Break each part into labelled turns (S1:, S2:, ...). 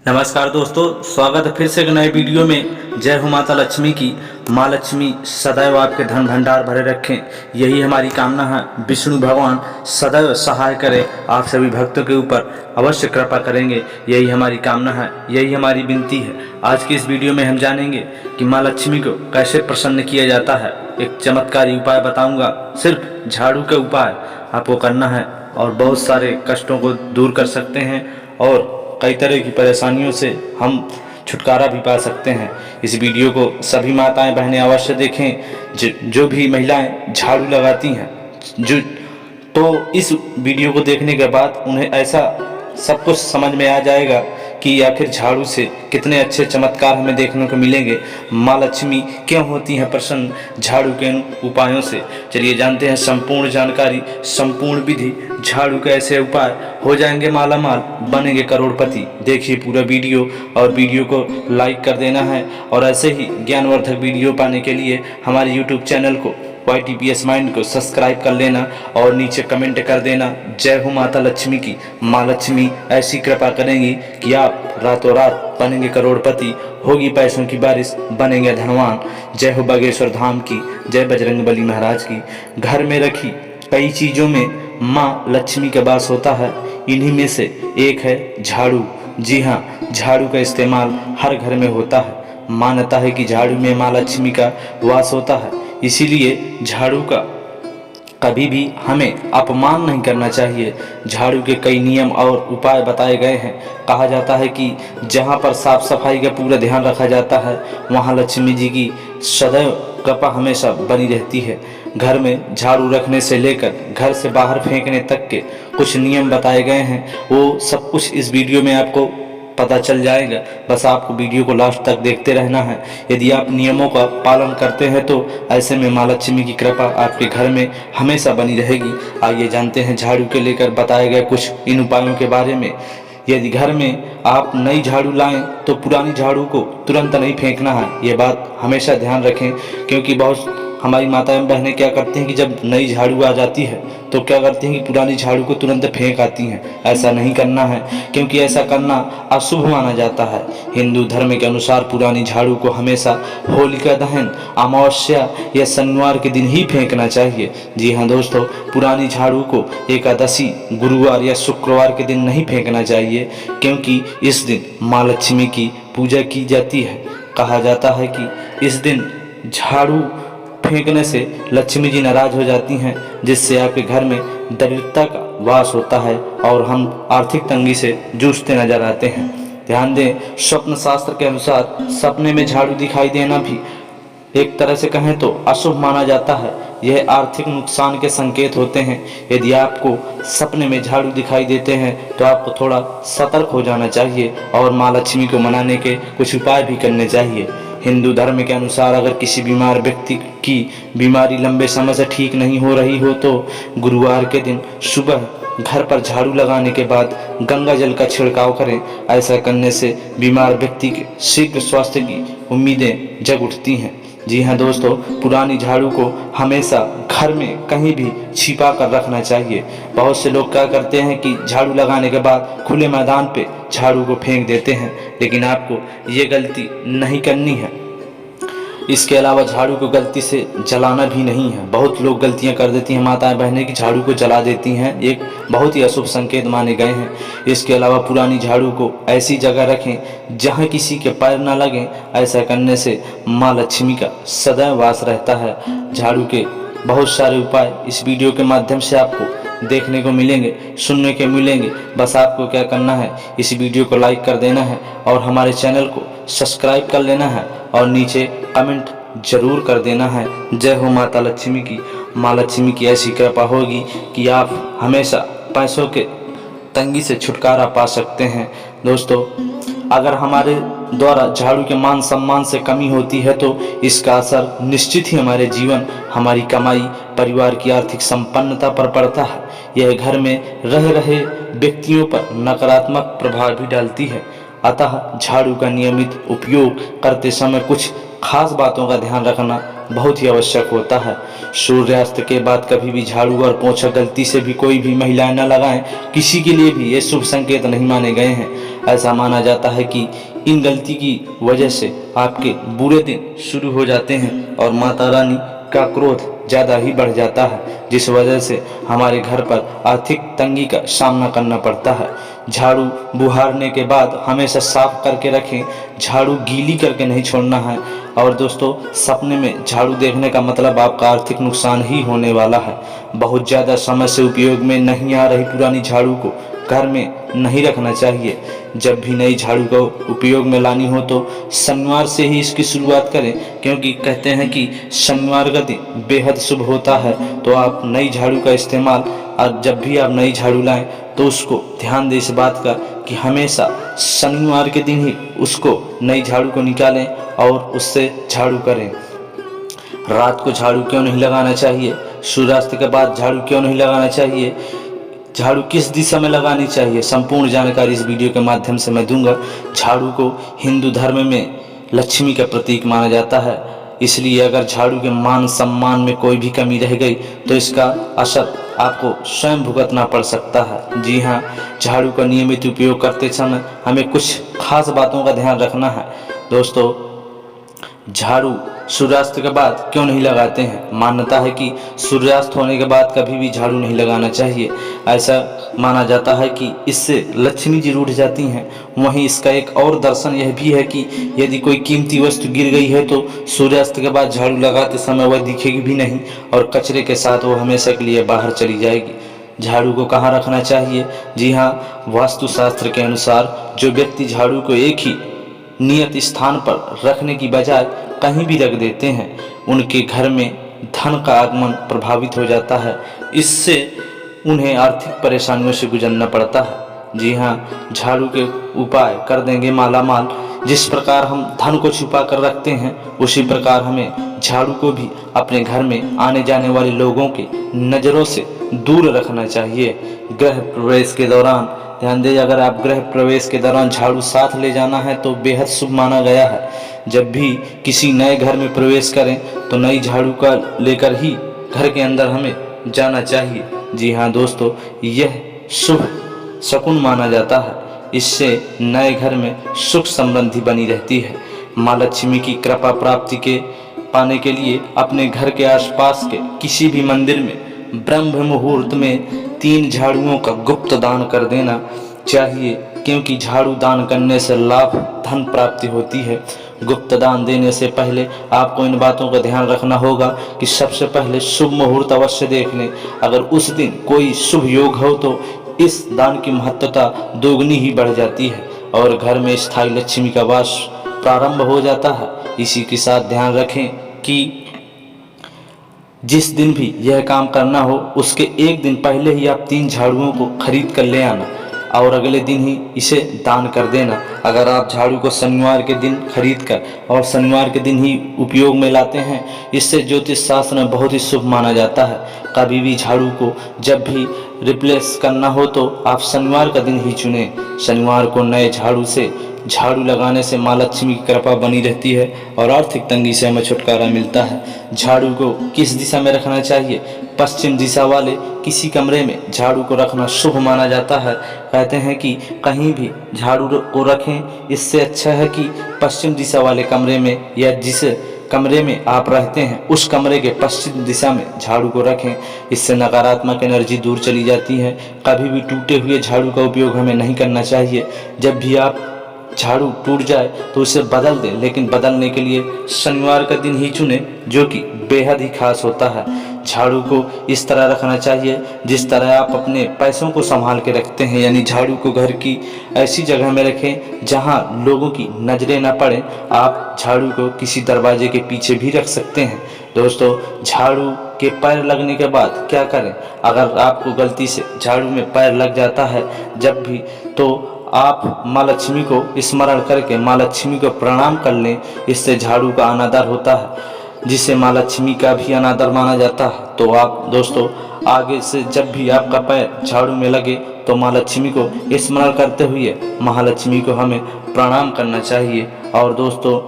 S1: नमस्कार दोस्तों, स्वागत है फिर से एक नए वीडियो में। जय हो माता लक्ष्मी की। माँ लक्ष्मी सदैव आपके धन भंडार भरे रखें, यही हमारी कामना है। विष्णु भगवान सदैव सहाय करें, आप सभी भक्तों के ऊपर अवश्य कृपा करेंगे, यही हमारी कामना है, यही हमारी विनती है। आज की इस वीडियो में हम जानेंगे कि माँ लक्ष्मी को कैसे प्रसन्न किया जाता है। एक चमत्कारी उपाय बताऊँगा, सिर्फ झाड़ू का उपाय आपको करना है और बहुत सारे कष्टों को दूर कर सकते हैं और कई तरह की परेशानियों से हम छुटकारा भी पा सकते हैं। इस वीडियो को सभी माताएं बहनें अवश्य देखें। जो भी महिलाएं झाड़ू लगाती हैं, जो तो इस वीडियो को देखने के बाद उन्हें ऐसा सब कुछ समझ में आ जाएगा कि आखिर झाड़ू से कितने अच्छे चमत्कार हमें देखने को मिलेंगे। माँ लक्ष्मी क्यों होती हैं प्रसन्न झाड़ू के उपायों से। चलिए जानते हैं संपूर्ण जानकारी, संपूर्ण विधि। झाड़ू के ऐसे उपाय हो जाएंगे मालामाल, बनेंगे करोड़पति। देखिए पूरा वीडियो और वीडियो को लाइक कर देना है और ऐसे ही ज्ञानवर्धक वीडियो पाने के लिए हमारे यूट्यूब चैनल को YTPS माइंड को सब्सक्राइब कर लेना और नीचे कमेंट कर देना जय हो माता लक्ष्मी की। माँ लक्ष्मी ऐसी कृपा करेंगी कि आप रातों रात बनेंगे करोड़पति, होगी पैसों की बारिश, बनेंगे धनवान। जय हो बागेश्वर धाम की, जय बजरंग बली महाराज की। घर में रखी कई चीज़ों में माँ लक्ष्मी का वास होता है, इन्हीं में से एक है झाड़ू। जी हाँ, झाड़ू का इस्तेमाल हर घर में होता है। मान्यता है कि झाड़ू में माँ लक्ष्मी का वास होता है, इसीलिए झाड़ू का कभी भी हमें अपमान नहीं करना चाहिए। झाड़ू के कई नियम और उपाय बताए गए हैं। कहा जाता है कि जहाँ पर साफ सफाई का पूरा ध्यान रखा जाता है, वहाँ लक्ष्मी जी की सदैव कृपा हमेशा बनी रहती है। घर में झाड़ू रखने से लेकर घर से बाहर फेंकने तक के कुछ नियम बताए गए हैं, वो सब कुछ इस वीडियो में आपको पता चल जाएगा। बस आपको वीडियो को लास्ट तक देखते रहना है। यदि आप नियमों का पालन करते हैं तो ऐसे में माँ लक्ष्मी की कृपा आपके घर में हमेशा बनी रहेगी। आइए जानते हैं झाड़ू के लेकर बताए गए कुछ इन उपायों के बारे में। यदि घर में आप नई झाड़ू लाएं तो पुरानी झाड़ू को तुरंत नहीं फेंकना है, ये बात हमेशा ध्यान रखें। क्योंकि बहुत हमारी माताएं बहनें क्या करती हैं कि जब नई झाड़ू आ जाती है तो क्या करती हैं कि पुरानी झाड़ू को तुरंत फेंक आती हैं। ऐसा नहीं करना है, क्योंकि ऐसा करना अशुभ माना जाता है। हिंदू धर्म के अनुसार पुरानी झाड़ू को हमेशा होलिका दहन, अमावस्या या शनिवार के दिन ही फेंकना चाहिए। जी हाँ दोस्तों, पुरानी झाड़ू को एकादशी, गुरुवार या शुक्रवार के दिन नहीं फेंकना चाहिए, क्योंकि इस दिन माँ लक्ष्मी की पूजा की जाती है। कहा जाता है कि इस दिन झाड़ू फेंकने से लक्ष्मी जी नाराज हो जाती हैं, जिससे आपके घर में दरिद्रता का वास होता है और हम आर्थिक तंगी से जूझते नजर आते हैं। ध्यान दें, स्वप्न शास्त्र के अनुसार सपने में झाड़ू दिखाई देना भी एक तरह से कहें तो अशुभ माना जाता है। यह आर्थिक नुकसान के संकेत होते हैं। यदि आपको सपने में झाड़ू दिखाई देते हैं तो आपको थोड़ा सतर्क हो जाना चाहिए और माँ लक्ष्मी को मनाने के कुछ उपाय भी करने चाहिए। हिंदू धर्म के अनुसार अगर किसी बीमार व्यक्ति की बीमारी लंबे समय से ठीक नहीं हो रही हो तो गुरुवार के दिन सुबह घर पर झाड़ू लगाने के बाद गंगा जल का छिड़काव करें। ऐसा करने से बीमार व्यक्ति के शीघ्र स्वास्थ्य की उम्मीदें जग उठती हैं। जी हाँ दोस्तों, पुरानी झाड़ू को हमेशा घर में कहीं भी छिपा कर रखना चाहिए। बहुत से लोग क्या करते हैं कि झाड़ू लगाने के बाद खुले मैदान पे झाड़ू को फेंक देते हैं, लेकिन आपको ये गलती नहीं करनी है। इसके अलावा झाड़ू को गलती से जलाना भी नहीं है। बहुत लोग गलतियां कर देती हैं माताएं बहनें की झाड़ू को जला देती हैं, एक बहुत ही अशुभ संकेत माने गए हैं। इसके अलावा पुरानी झाड़ू को ऐसी जगह रखें जहां किसी के पैर न लगें। ऐसा करने से माँ लक्ष्मी का सदैव वास रहता है। झाड़ू के बहुत सारे उपाय इस वीडियो के माध्यम से आपको देखने को मिलेंगे, सुनने के मिलेंगे। बस आपको क्या करना है, इस वीडियो को लाइक कर देना है और हमारे चैनल को सब्सक्राइब कर लेना है और नीचे कमेंट जरूर कर देना है जय हो माता लक्ष्मी की। माँ लक्ष्मी की ऐसी कृपा होगी कि आप हमेशा पैसों के तंगी से छुटकारा पा सकते हैं। दोस्तों, अगर हमारे द्वारा झाड़ू के मान सम्मान से कमी होती है तो इसका असर निश्चित ही हमारे जीवन, हमारी कमाई, परिवार की आर्थिक संपन्नता पर पड़ता है। यह घर में रह रहे व्यक्तियों पर नकारात्मक प्रभाव भी डालती है। अतः झाड़ू का नियमित उपयोग करते समय कुछ खास बातों का ध्यान रखना बहुत ही आवश्यक होता है। सूर्यास्त के बाद कभी भी झाड़ू और पोंछा गलती से भी कोई भी महिलाएं न लगाएं। किसी के लिए भी ये शुभ संकेत नहीं माने गए हैं। ऐसा माना जाता है कि इन गलती की वजह से आपके बुरे दिन शुरू हो जाते हैं और माता रानी का क्रोध ज़्यादा ही बढ़ जाता है, जिस वजह से हमारे घर पर आर्थिक तंगी का सामना करना पड़ता है। झाड़ू बुहारने के बाद हमेशा साफ करके रखें, झाड़ू गीली करके नहीं छोड़ना है। और दोस्तों, सपने में झाड़ू देखने का मतलब आपका आर्थिक नुकसान ही होने वाला है। बहुत ज़्यादा समय से उपयोग में नहीं आ रही पुरानी झाड़ू को घर में नहीं रखना चाहिए। जब भी नई झाड़ू को उपयोग में लानी हो तो शनिवार से ही इसकी शुरुआत करें, क्योंकि कहते हैं कि शनिवार का दिन बेहद शुभ होता है। तो आप नई झाड़ू का इस्तेमाल, और जब भी आप नई झाड़ू लाएं तो उसको ध्यान दें इस बात का कि हमेशा शनिवार के दिन ही उसको नई झाड़ू को निकालें और उससे झाड़ू करें। रात को झाड़ू क्यों नहीं लगाना चाहिए? सूर्यास्त के बाद झाड़ू क्यों नहीं लगाना चाहिए? झाड़ू किस दिशा में लगानी चाहिए? संपूर्ण जानकारी इस वीडियो के माध्यम से मैं दूंगा। झाड़ू को हिंदू धर्म में लक्ष्मी का प्रतीक माना जाता है, इसलिए अगर झाड़ू के मान सम्मान में कोई भी कमी रह गई तो इसका असर आपको स्वयं भुगतना पड़ सकता है। जी हाँ, झाड़ू का नियमित उपयोग करते समय हमें कुछ खास बातों का ध्यान रखना है। दोस्तों, झाड़ू सूर्यास्त के बाद क्यों नहीं लगाते हैं? मान्यता है कि सूर्यास्त होने के बाद कभी भी झाड़ू नहीं लगाना चाहिए। ऐसा माना जाता है कि इससे लक्ष्मी जी रूठ जाती हैं। वहीं इसका एक और दर्शन यह भी है कि यदि कोई कीमती वस्तु गिर गई है तो सूर्यास्त के बाद झाड़ू लगाते समय वह दिखेगी भी नहीं और कचरे के साथ वो हमेशा के लिए बाहर चली जाएगी। झाड़ू को कहाँ रखना चाहिए? जी हाँ, वास्तुशास्त्र के अनुसार जो व्यक्ति झाड़ू को एक ही नियत स्थान पर रखने की बजाय कहीं भी रख देते हैं, उनके घर में धन का आगमन प्रभावित हो जाता है। इससे उन्हें आर्थिक परेशानियों से गुजरना पड़ता है। जी हाँ, झाड़ू के उपाय कर देंगे मालामाल। जिस प्रकार हम धन को छुपा कर रखते हैं, उसी प्रकार हमें झाड़ू को भी अपने घर में आने जाने वाले लोगों की नज़रों से दूर रखना चाहिए। गृह प्रवेश के दौरान ध्यान दें, अगर आप गृह प्रवेश के दौरान झाड़ू साथ ले जाना है तो बेहद शुभ माना गया है। जब भी किसी नए घर में प्रवेश करें तो नई झाड़ू का लेकर ही घर के अंदर हमें जाना चाहिए। जी हाँ दोस्तों, यह शुभ शकुन माना जाता है। इससे नए घर में सुख समृद्धि बनी रहती है। माँ लक्ष्मी की कृपा प्राप्ति के पाने के लिए अपने घर के आसपास के किसी भी मंदिर में ब्रह्म मुहूर्त में 3 झाड़ुओं का गुप्त दान कर देना चाहिए, क्योंकि झाड़ू दान करने से लाभ धन प्राप्ति होती है। गुप्त दान देने से पहले आपको इन बातों का ध्यान रखना होगा कि सबसे पहले शुभ मुहूर्त अवश्य देख लें। अगर उस दिन कोई शुभ योग हो तो इस दान की महत्वता दोगुनी ही बढ़ जाती है और घर में स्थायी लक्ष्मी का वास प्रारंभ हो जाता है। इसी के साथ ध्यान रखें कि जिस दिन भी यह काम करना हो उसके एक दिन पहले ही आप 3 झाड़ुओं को खरीद कर ले आना और अगले दिन ही इसे दान कर देना। अगर आप झाड़ू को शनिवार के दिन खरीद कर और शनिवार के दिन ही उपयोग में लाते हैं, इससे ज्योतिष शास्त्र में बहुत ही शुभ माना जाता है। कभी भी झाड़ू को जब भी रिप्लेस करना हो तो आप शनिवार का दिन ही चुनें। शनिवार को नए झाड़ू से झाड़ू लगाने से माँ लक्ष्मी की कृपा बनी रहती है और आर्थिक तंगी से हमें छुटकारा मिलता है। झाड़ू को किस दिशा में रखना चाहिए? पश्चिम दिशा वाले किसी कमरे में झाड़ू को रखना शुभ माना जाता है। कहते हैं कि कहीं भी झाड़ू को रखें, इससे अच्छा है कि पश्चिम दिशा वाले कमरे में या जिस कमरे में आप रहते हैं उस कमरे के पश्चिम दिशा में झाड़ू को रखें। इससे नकारात्मक एनर्जी दूर चली जाती है। कभी भी टूटे हुए झाड़ू का उपयोग हमें नहीं करना चाहिए। जब भी आप झाड़ू टूट जाए तो उसे बदल दें, लेकिन बदलने के लिए शनिवार का दिन ही चुनें, जो कि बेहद ही खास होता है। झाड़ू को इस तरह रखना चाहिए जिस तरह आप अपने पैसों को संभाल के रखते हैं, यानी झाड़ू को घर की ऐसी जगह में रखें जहां लोगों की नज़रें न पड़ें। आप झाड़ू को किसी दरवाजे के पीछे भी रख सकते हैं। दोस्तों, झाड़ू के पैर लगने के बाद क्या करें? अगर आपको गलती से झाड़ू में पैर लग जाता है जब भी, तो आप माँ लक्ष्मी को स्मरण करके माँ लक्ष्मी को प्रणाम कर लें। इससे झाड़ू का अनादर होता है, जिसे माँ लक्ष्मी का भी अनादर माना जाता है। तो आप दोस्तों आगे से जब भी आपका पैर झाड़ू में लगे तो माँ लक्ष्मी को स्मरण करते हुए महालक्ष्मी को हमें प्रणाम करना चाहिए। और दोस्तों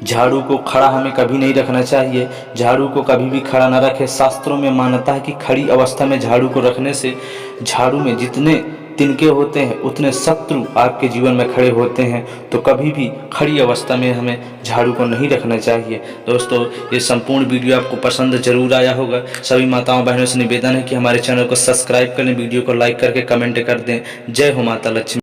S1: झाड़ू को खड़ा हमें कभी नहीं रखना चाहिए। झाड़ू को कभी भी खड़ा ना रखें। शास्त्रों में मान्यता है कि खड़ी अवस्था में झाड़ू को रखने से झाड़ू में जितने तिनके होते हैं उतने शत्रु आपके जीवन में खड़े होते हैं। तो कभी भी खड़ी अवस्था में हमें झाड़ू को नहीं रखना चाहिए। दोस्तों, ये संपूर्ण वीडियो आपको पसंद जरूर आया होगा। सभी माताओं बहनों से निवेदन है कि हमारे चैनल को सब्सक्राइब करें, वीडियो को लाइक करके कमेंट कर दें। जय हो माता लक्ष्मी।